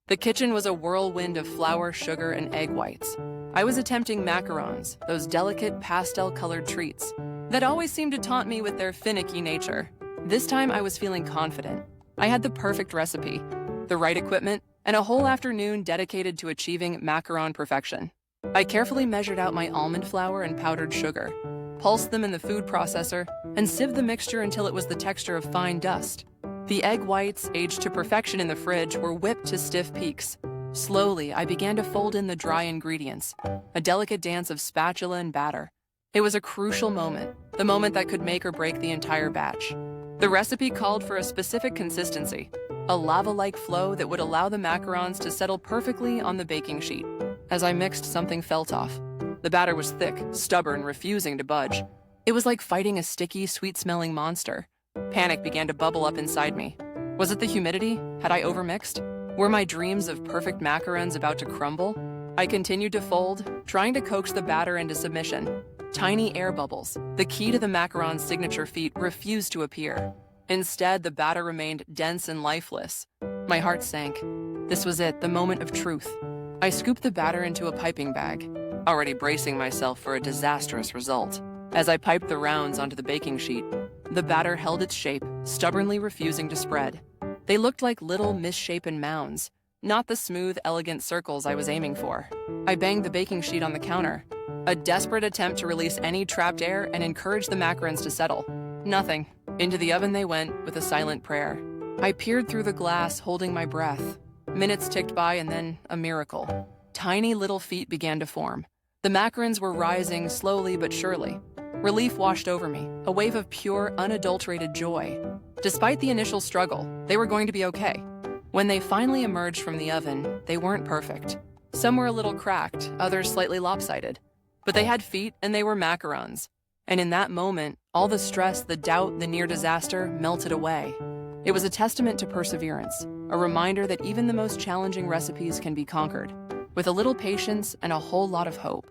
The kitchen was a whirlwind of flour, sugar, and egg whites. I was attempting macarons, those delicate pastel-colored treats that always seemed to taunt me with their finicky nature. This time I was feeling confident. I had the perfect recipe, the right equipment, and a whole afternoon dedicated to achieving macaron perfection. I carefully measured out my almond flour and powdered sugar, pulsed them in the food processor, and sieved the mixture until it was the texture of fine dust. The egg whites, aged to perfection in the fridge, were whipped to stiff peaks. Slowly, I began to fold in the dry ingredients, a delicate dance of spatula and batter. It was a crucial moment, the moment that could make or break the entire batch. The recipe called for a specific consistency, a lava-like flow that would allow the macarons to settle perfectly on the baking sheet. As I mixed, something felt off. The batter was thick, stubborn, refusing to budge. It was like fighting a sticky, sweet-smelling monster. Panic began to bubble up inside me. Was it the humidity? Had I overmixed? Were my dreams of perfect macarons about to crumble? I continued to fold, trying to coax the batter into submission. Tiny air bubbles, the key to the macaron's signature feat, refused to appear. Instead, the batter remained dense and lifeless. My heart sank. This was it, the moment of truth. I scooped the batter into a piping bag, already bracing myself for a disastrous result. As I piped the rounds onto the baking sheet, the batter held its shape, stubbornly refusing to spread. They looked like little misshapen mounds, not the smooth, elegant circles I was aiming for. I banged the baking sheet on the counter, a desperate attempt to release any trapped air and encourage the macarons to settle. Nothing. Into the oven they went with a silent prayer. I peered through the glass, holding my breath. Minutes ticked by and then a miracle. Tiny little feet began to form. The macarons were rising slowly but surely. Relief washed over me, a wave of pure, unadulterated joy. Despite the initial struggle, they were going to be okay. When they finally emerged from the oven, they weren't perfect. Some were a little cracked, others slightly lopsided. But they had feet and they were macarons. And in that moment, all the stress, the doubt, the near disaster melted away. It was a testament to perseverance, a reminder that even the most challenging recipes can be conquered, with a little patience and a whole lot of hope.